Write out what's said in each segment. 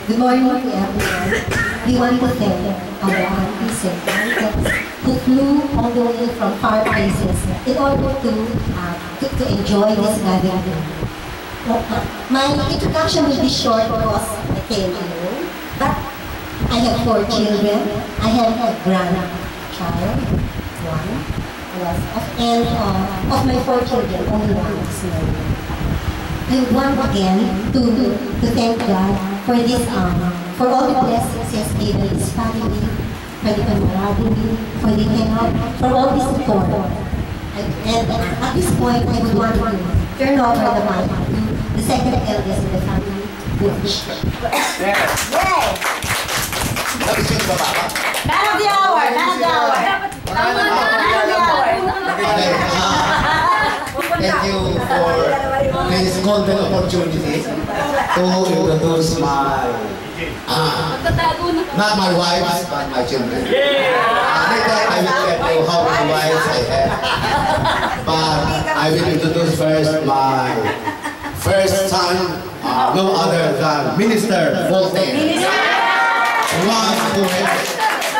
Good morning to everyone. We want to thank our aunties and uncles who flew all the way from far places in order to enjoy this gathering. My introduction will be short because I came alone, but I have 4 children. I have a grandchild, one, and of my 4 children, only one is married. I want again to thank God for this for all the blessings He has given His family, for the camaraderie, for the help, for all the support. And at this point, I would want to turn over the mic to the second eldest in the family, Butch. Yes! Yay! Man of the hour! Man of the hour! Thank you for this golden opportunity to introduce my, not my wives, but my children. Later I will tell you how many wives I have. But I will introduce first my first son, no other than Minister Voltaire. One who has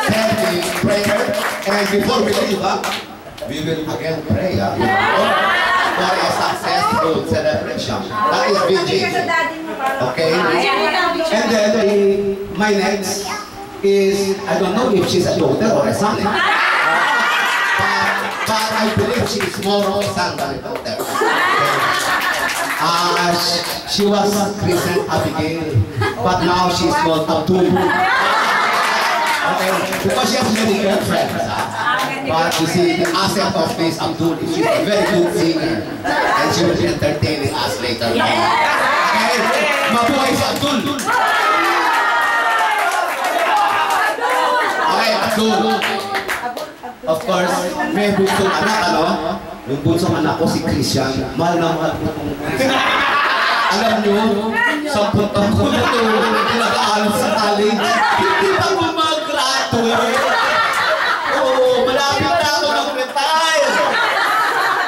said the prayer, and before we leave, we will again pray for a successful celebration. That is BG. Okay? And then my next is, I don't know if she's a daughter or a son. But I believe she is more of a son than a daughter. She was christened Abigail, but now she's called Abdul. Okay? Because she has many girlfriends. But you see, the asset of this Abdul is she's a very good singer. And she will be entertaining us later on. Okay? Mabuhay si Abdul! Okay, Abdul. Of course, may bunsong anak, ano? Yung bunsong anak ko, si Christian. Mahal na mahal ko itong alam nyo, sa puntang ko na ito, nag-aaral sa college. Hindi pa ko mag-graduate. Oo, malapit na ako mag-retire.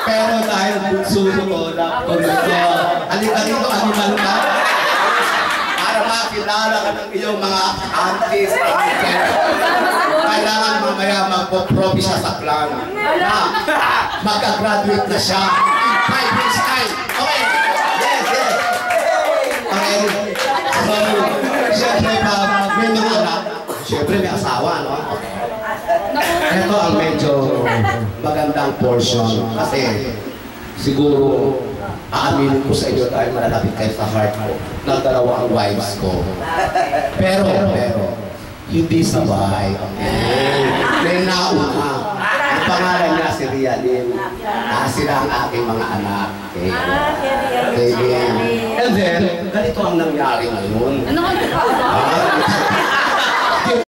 Pero dahil bunso ko na korento, halika rito, animal ka. Para makilala ka ng iyong mga aunties and kailangan mamaya magpo-probi siya sa plano na magka-graduate na siya in 5 years time. Okay? Yes, yes. Okay. So, siyempre may mga anak, siyempre may asawa, no? Ito ang medyo magandang portion kasi siguro aaminin ko sa inyo dahil malalapit kayo sa heart ko ng dalawang wives ko. Pero, hindi sabay. May nauna. Ang pangalan niya si Rialin. Sila ang aking mga anak. And then, ganito ang nangyari ngayon.